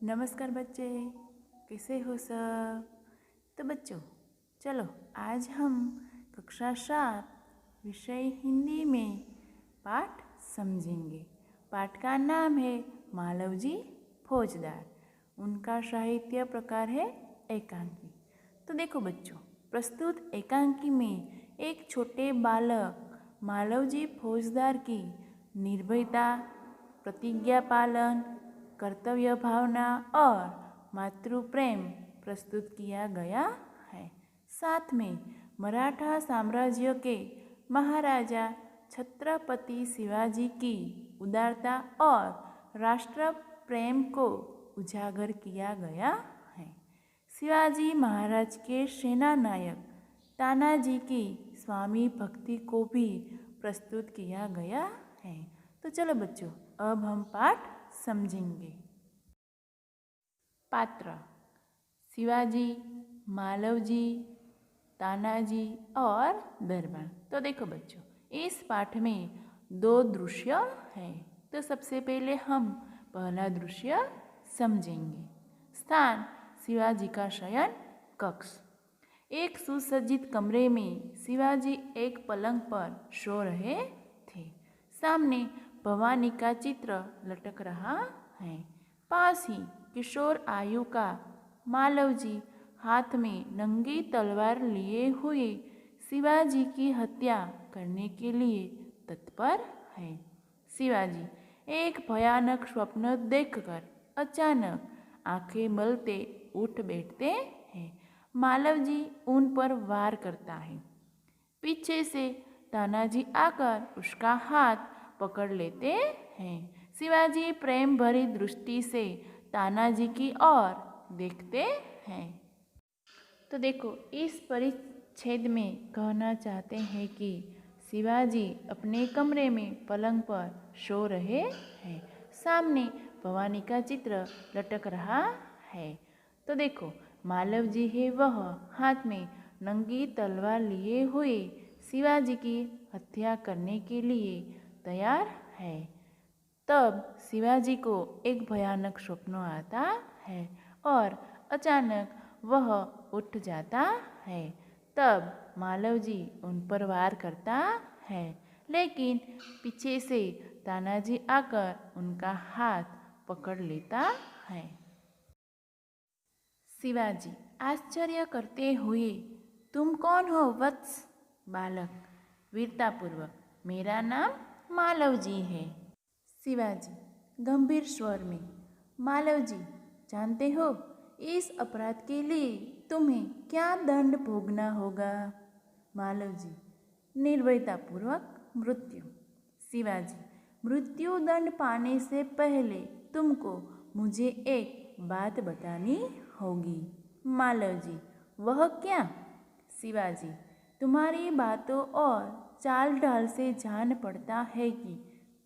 नमस्कार बच्चे, कैसे हो सब। तो बच्चों चलो आज हम कक्षा 7 विषय हिंदी में पाठ समझेंगे। पाठ का नाम है मालवजी फौजदार। उनका साहित्य प्रकार है एकांकी। तो देखो बच्चों, प्रस्तुत एकांकी में एक छोटे बालक मालवजी फौजदार की निर्भयता, प्रतिज्ञा पालन, कर्तव्य भावना और मातृ प्रेम प्रस्तुत किया गया है। साथ में मराठा साम्राज्य के महाराजा छत्रपति शिवाजी की उदारता और राष्ट्र प्रेम को उजागर किया गया है। शिवाजी महाराज के सेनानायक तानाजी की स्वामी भक्ति को भी प्रस्तुत किया गया है। तो चलो बच्चों, अब हम पाठ समझेंगे। पात्र: शिवाजी, मालवजी, तानाजी और दरबार। तो देखो बच्चों, इस पाठ में 2 दृश्य हैं। तो सबसे पहले हम पहला दृश्य समझेंगे। स्थान: शिवाजी का शयन कक्ष। एक सुसज्जित कमरे में शिवाजी एक पलंग पर सो रहे थे। सामने भवानी का चित्र लटक रहा है। पास ही किशोर आयु का मालवजी हाथ में नंगी तलवार लिए हुए शिवाजी की हत्या करने के लिए तत्पर है। शिवाजी एक भयानक स्वप्न देखकर अचानक आंखें मलते उठ बैठते हैं। मालवजी उन पर वार करता है। पीछे से तानाजी आकर उसका हाथ पकड़ लेते हैं। शिवाजी प्रेम भरी दृष्टि से तानाजी की ओर देखते हैं। तो देखो, इस परिच्छेद में कहना चाहते हैं कि शिवाजी अपने कमरे में पलंग पर सो रहे हैं। सामने भवानी का चित्र लटक रहा है। तो देखो, मालवजी है वह हाथ में नंगी तलवार लिए हुए शिवाजी की हत्या करने के लिए तैयार है। तब शिवाजी को एक भयानक स्वप्न आता है और अचानक वह उठ जाता है। तब मालवजी उन पर वार करता है, लेकिन पीछे से तानाजी आकर उनका हाथ पकड़ लेता है। शिवाजी आश्चर्य करते हुए, तुम कौन हो वत्स? बालक वीरतापूर्वक, मेरा नाम मालवजी है। शिवाजी गंभीर स्वर में, मालवजी जानते हो इस अपराध के लिए तुम्हें क्या दंड भोगना होगा? मालवजी निर्भयतापूर्वक, मृत्यु। शिवाजी मृत्यु दंड पाने से पहले तुमको मुझे एक बात बतानी होगी। मालवजी वह क्या? शिवाजी तुम्हारी बातों और चाल ढाल से जान पड़ता है कि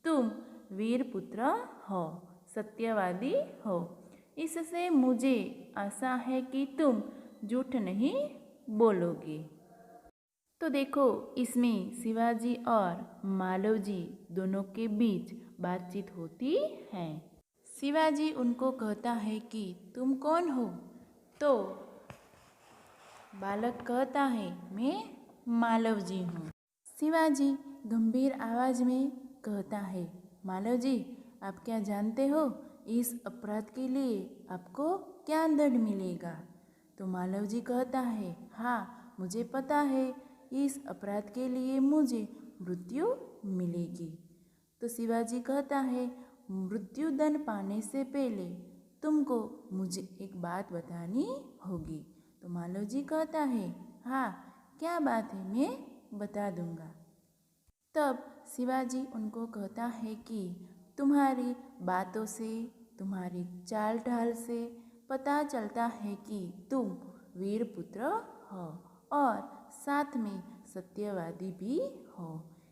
तुम वीर पुत्र हो, सत्यवादी हो। इससे मुझे आशा है कि तुम झूठ नहीं बोलोगे। तो देखो, इसमें शिवाजी और मालवजी दोनों के बीच बातचीत होती है। शिवाजी उनको कहता है कि तुम कौन हो? तो बालक कहता है, मैं मालवजी हूँ। शिवाजी गंभीर आवाज में कहता है, मालवजी आप क्या जानते हो इस अपराध के लिए आपको क्या दंड मिलेगा? तो मालवजी कहता है, हाँ मुझे पता है, इस अपराध के लिए मुझे मृत्यु मिलेगी। तो शिवाजी कहता है, मृत्यु दंड पाने से पहले तुमको मुझे एक बात बतानी होगी। तो मालवजी कहता है, हाँ क्या बात है, मैं बता दूंगा। तब शिवाजी उनको कहता है कि तुम्हारी बातों से, तुम्हारी चाल ढाल से पता चलता है कि तुम वीर पुत्र हो और साथ में सत्यवादी भी हो।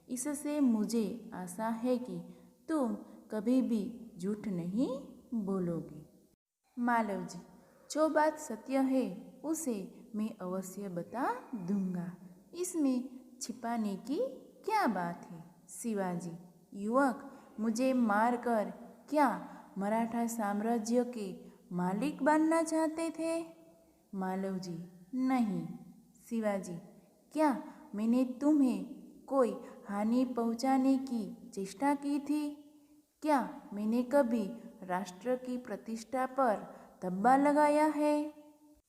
इससे मुझे आशा है कि तुम कभी भी झूठ नहीं बोलोगे। मालवजी जो बात सत्य है उसे मैं अवश्य बता दूंगा, इसमें छिपाने की क्या बात है? शिवाजी युवक मुझे मारकर क्या मराठा साम्राज्य के मालिक बनना चाहते थे? मालव जी, नहीं। शिवाजी, क्या मैंने तुम्हें कोई हानि पहुंचाने की चेष्टा की थी? क्या मैंने कभी राष्ट्र की प्रतिष्ठा पर धब्बा लगाया है?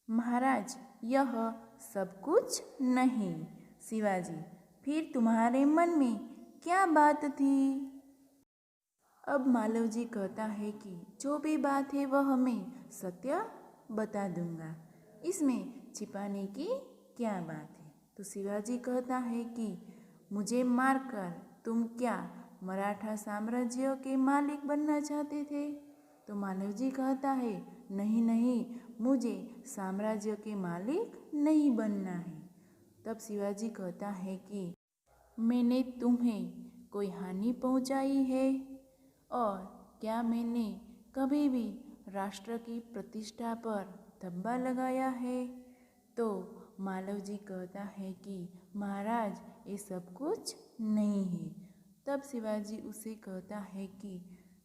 महाराज, यह सब कुछ नहीं। शिवाजी, फिर तुम्हारे मन में क्या बात थी? अब मालव जी कहता है कि जो भी बात है वह मैं सत्य बता दूंगा, इसमें छिपाने की क्या बात है। तो शिवाजी कहता है कि मुझे मारकर तुम क्या मराठा साम्राज्य के मालिक बनना चाहते थे? तो मालव जी कहता है, नहीं नहीं, मुझे साम्राज्य के मालिक नहीं बनना है। तब शिवाजी कहता है कि मैंने तुम्हें कोई हानि पहुंचाई है? और क्या मैंने कभी भी राष्ट्र की प्रतिष्ठा पर धब्बा लगाया है? तो मालव जी कहता है कि महाराज, ये सब कुछ नहीं है। तब शिवाजी उसे कहता है कि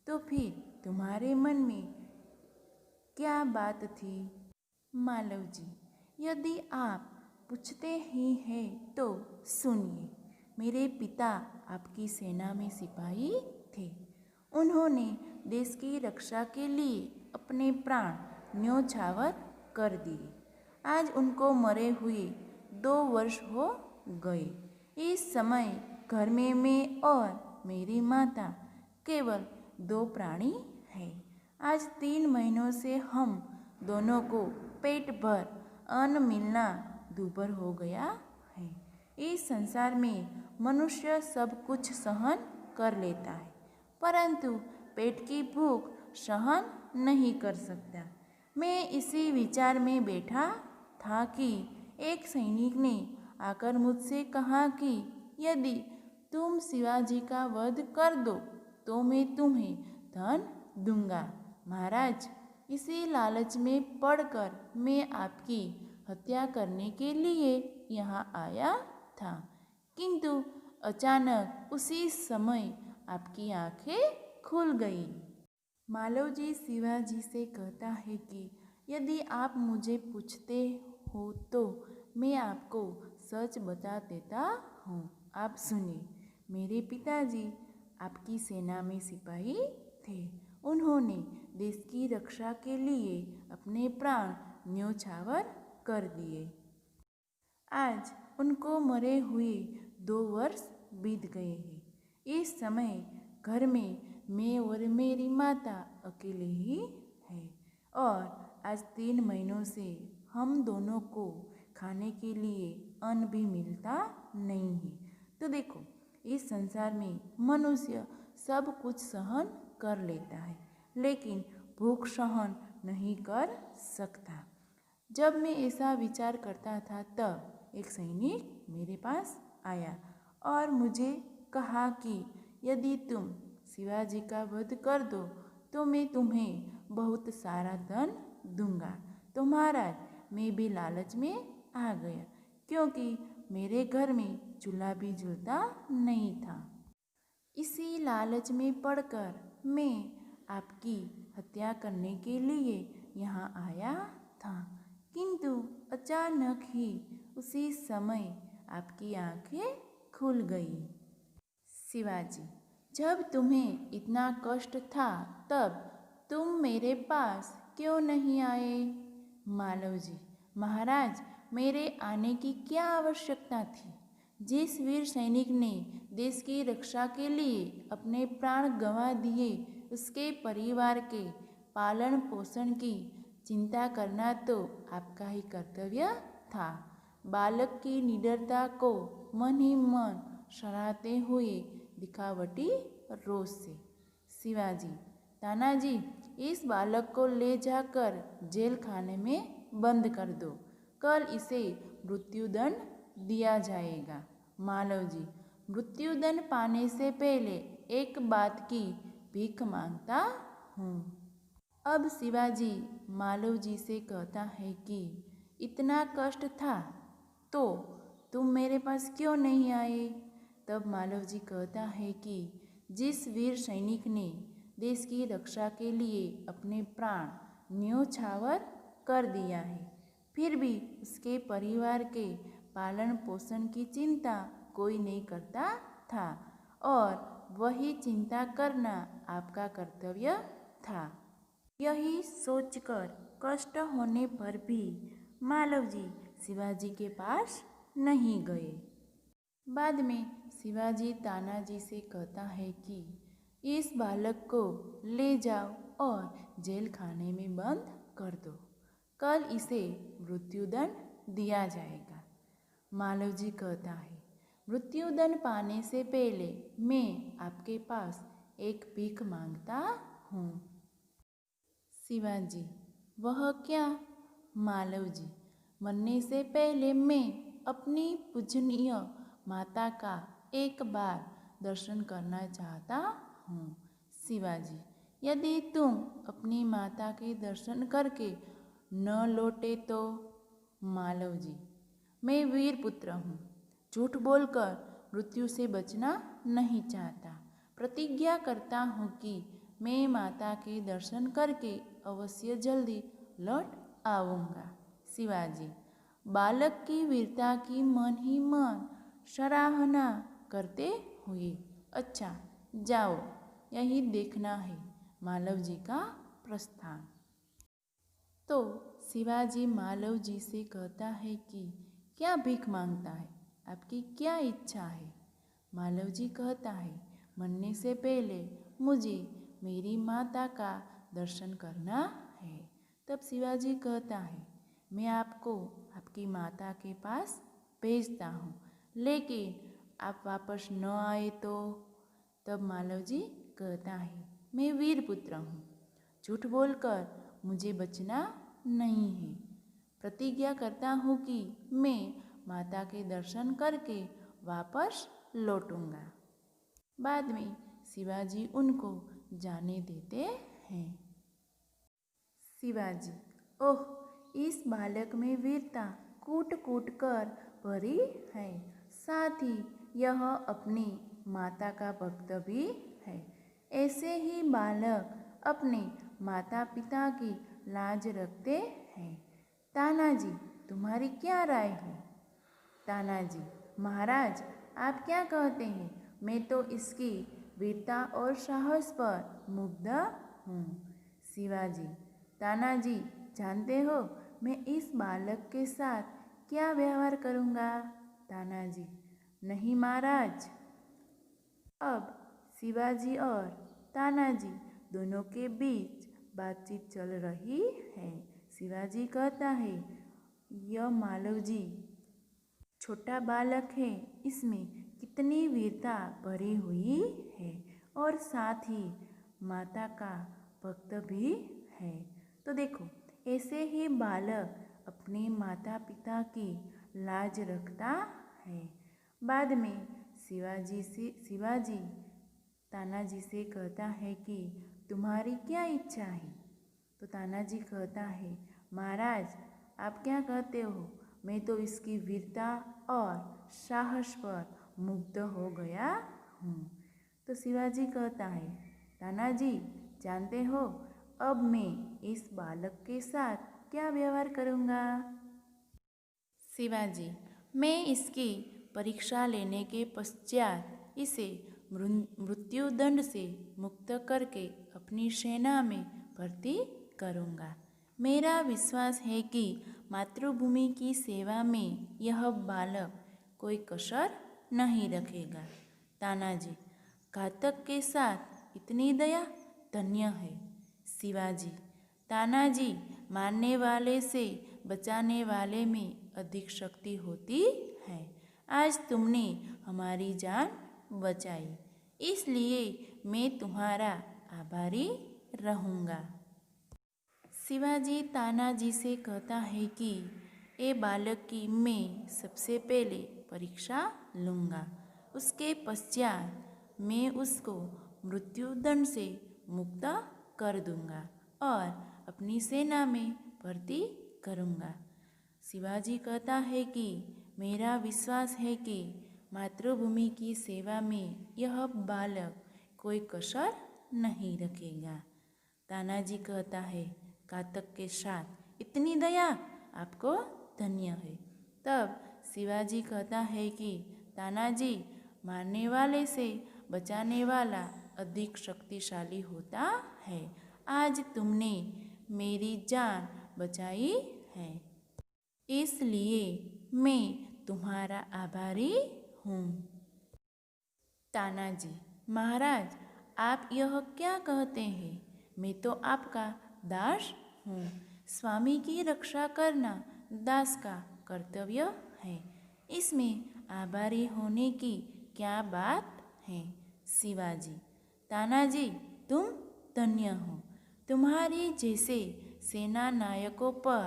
तो फिर तुम्हारे मन में क्या बात थी? मालव जी, यदि आप पूछते ही हैं तो सुनिए। मेरे पिता आपकी सेना में सिपाही थे। उन्होंने देश की रक्षा के लिए अपने प्राण न्योछावर कर दिए। आज उनको मरे हुए 2 वर्ष हो गए। इस समय घर में मैं और मेरी माता केवल 2 प्राणी हैं। आज 3 महीनों से हम दोनों को पेट भर अन्न मिलना दूभर हो गया है। इस संसार में मनुष्य सब कुछ सहन कर लेता है, परंतु पेट की भूख सहन नहीं कर सकता। मैं इसी विचार में बैठा था कि एक सैनिक ने आकर मुझसे कहा कि यदि तुम शिवाजी का वध कर दो तो मैं तुम्हें धन दूंगा। महाराज, इसी लालच में पड़कर मैं आपकी हत्या करने के लिए यहाँ आया था, किंतु अचानक उसी समय आपकी आंखें खुल गई। मालव जी शिवाजी से कहता है कि यदि आप मुझे पूछते हो तो मैं आपको सच बता देता हूँ। आप सुनिए। मेरे पिताजी आपकी सेना में सिपाही थे। उन्होंने देश की रक्षा के लिए अपने प्राण न्योछावर कर दिए। आज उनको मरे हुए 2 वर्ष बीत गए हैं। इस समय घर में मैं और मेरी माता अकेले ही हैं और आज 3 महीनों से हम दोनों को खाने के लिए अन्न भी मिलता नहीं है। तो देखो, इस संसार में मनुष्य सब कुछ सहन कर लेता है, लेकिन भूख सहन नहीं कर सकता। जब मैं ऐसा विचार करता था तब एक सैनिक मेरे पास आया और मुझे कहा कि यदि तुम शिवाजी का वध कर दो तो मैं तुम्हें बहुत सारा धन दूंगा। तो महाराज, मैं भी लालच में आ गया, क्योंकि मेरे घर में चूल्हा भी जलता नहीं था। इसी लालच में पड़कर मैं आपकी हत्या करने के लिए यहाँ आया था, किंतु अचानक ही उसी समय आपकी आंखें खुल गई। शिवाजी, जब तुम्हें इतना कष्ट था तब तुम मेरे पास क्यों नहीं आए? मालव जी, महाराज, मेरे आने की क्या आवश्यकता थी? जिस वीर सैनिक ने देश की रक्षा के लिए अपने प्राण गंवा दिए, उसके परिवार के पालन पोषण की चिंता करना तो आपका ही कर्तव्य था। बालक की निडरता को मन ही मन सराहते हुए दिखावटी रोष से, शिवाजी, तानाजी, इस बालक को ले जाकर जेल खाने में बंद कर दो। कल इसे मृत्युदंड दिया जाएगा। मालव जी, मृत्युदंड पाने से पहले एक बात की भीख मांगता हूँ। अब शिवाजी मालव जी से कहता है कि इतना कष्ट था तो तुम मेरे पास क्यों नहीं आए? तब मालव जी कहता है कि जिस वीर सैनिक ने देश की रक्षा के लिए अपने प्राण न्योछावर कर दिया है, फिर भी उसके परिवार के पालन पोषण की चिंता कोई नहीं करता था और वही चिंता करना आपका कर्तव्य था। यही सोचकर कष्ट होने पर भी मालव जी शिवाजी के पास नहीं गए। बाद में शिवाजी तानाजी से कहता है कि इस बालक को ले जाओ और जेल खाने में बंद कर दो, कल इसे मृत्युदंड दिया जाएगा। मालव जी कहता है, मृत्युदंड पाने से पहले मैं आपके पास एक भीख मांगता हूँ। शिवाजी, वह क्या? मालव जी, मरने से पहले मैं अपनी पूजनीय माता का एक बार दर्शन करना चाहता हूँ। शिवाजी, यदि तुम अपनी माता के दर्शन करके न लौटे तो? मालव जी, मैं वीर पुत्र हूँ, झूठ बोलकर मृत्यु से बचना नहीं चाहता। प्रतिज्ञा करता हूँ कि मैं माता के दर्शन करके अवश्य जल्दी लौट आऊँगा। शिवाजी, बालक की वीरता की मन ही मन सराहना करते हुए, अच्छा जाओ, यही देखना है मालव जी का प्रस्थान। तो शिवाजी मालव जी से कहता है कि क्या भीख मांगता है, आपकी क्या इच्छा है? मालव जी कहता है, मरने से पहले मुझे मेरी माता का दर्शन करना है। तब शिवाजी कहता है, मैं आपको आपकी माता के पास भेजता हूँ, लेकिन आप वापस न आए तो? तब मालव जी कहता है, मैं वीर पुत्र हूँ, झूठ बोलकर मुझे बचना नहीं है। प्रतिज्ञा करता हूँ कि मैं माता के दर्शन करके वापस लौटूंगा। बाद में शिवाजी उनको जाने देते हैं। शिवाजी, ओह, इस बालक में वीरता कूट कूट कर भरी है, साथ ही यह अपनी माता का भक्त भी है। ऐसे ही बालक अपने माता पिता की लाज रखते हैं। तानाजी, तुम्हारी क्या राय है? तानाजी, महाराज, आप क्या कहते हैं? मैं तो इसकी वीरता और साहस पर मुग्ध हूँ। शिवाजी, तानाजी, जानते हो मैं इस बालक के साथ क्या व्यवहार करूँगा? तानाजी, नहीं महाराज। अब शिवाजी और तानाजी दोनों के बीच बातचीत चल रही है। शिवाजी कहता है, यह मालव जी छोटा बालक है, इसमें कितनी वीरता भरी हुई है और साथ ही माता का भक्त भी है। तो देखो, ऐसे ही बालक अपने माता पिता की लाज रखता है। बाद में शिवाजी तानाजी से कहता है कि तुम्हारी क्या इच्छा है? तो तानाजी कहता है, महाराज, आप क्या कहते हो? मैं तो इसकी वीरता और साहस पर मुग्ध हो गया हूँ। तो शिवाजी कहता है, तानाजी, जानते हो अब मैं इस बालक के साथ क्या व्यवहार करूँगा? शिवाजी, मैं इसकी परीक्षा लेने के पश्चात इसे मृत्युदंड से मुक्त करके अपनी सेना में भर्ती करूँगा। मेरा विश्वास है कि मातृभूमि की सेवा में यह बालक कोई कसर नहीं रखेगा। तानाजी, घातक के साथ इतनी दया, धन्य है। शिवाजी, तानाजी, मारने वाले से बचाने वाले में अधिक शक्ति होती है। आज तुमने हमारी जान बचाई, इसलिए मैं तुम्हारा आभारी रहूँगा। शिवाजी तानाजी से कहता है कि ये बालक की मैं सबसे पहले परीक्षा लूँगा, उसके पश्चात मैं उसको मृत्युदंड से मुक्त कर दूँगा और अपनी सेना में भर्ती करूँगा। शिवाजी कहता है कि मेरा विश्वास है कि मातृभूमि की सेवा में यह बालक कोई कसर नहीं रखेगा। तानाजी कहता है, घातक के साथ, इतनी दया, आपको धन्य है। तब शिवाजी कहता है कि तानाजी, मारने वाले से बचाने वाला अधिक शक्तिशाली होता है। आज तुमने मेरी जान बचाई है, इसलिए मैं तुम्हारा आभारी हूँ। तानाजी, महाराज, आप यह क्या कहते हैं? मैं तो आपका दास हूँ। स्वामी की रक्षा करना दास का कर्तव्य है, इसमें आभारी होने की क्या बात है? शिवाजी, तानाजी, तुम धन्य हो। तुम्हारे जैसे सेना नायकों पर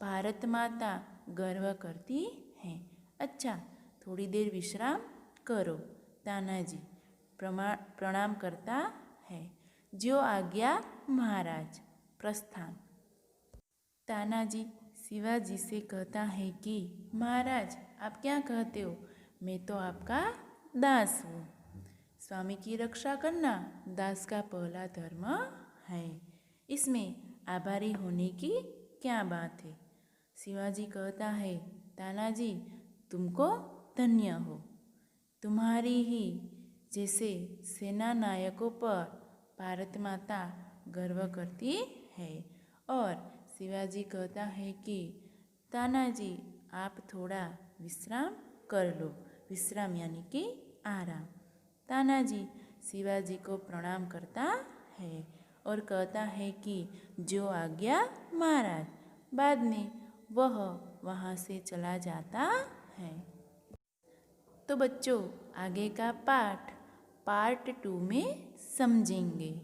भारत माता गर्व करती है। अच्छा, थोड़ी देर विश्राम करो। तानाजी प्रणाम करता है। जो आज्ञा महाराज। प्रस्थान। तानाजी शिवाजी से कहता है कि महाराज, आप क्या कहते हो? मैं तो आपका दास हूँ। स्वामी की रक्षा करना दास का पहला धर्म है, इसमें आभारी होने की क्या बात है? शिवाजी कहता है, तानाजी, तुमको धन्य हो। तुम्हारी ही जैसे सेना नायकों पर भारत माता गर्व करती है। और शिवाजी कहता है कि तानाजी, आप थोड़ा विश्राम कर लो। विश्राम यानी कि आराम। तानाजी शिवाजी को प्रणाम करता है और कहता है कि जो आज्ञा महाराज। बाद में वह वहाँ से चला जाता है। तो बच्चों, आगे का पार्ट 2 में समझेंगे।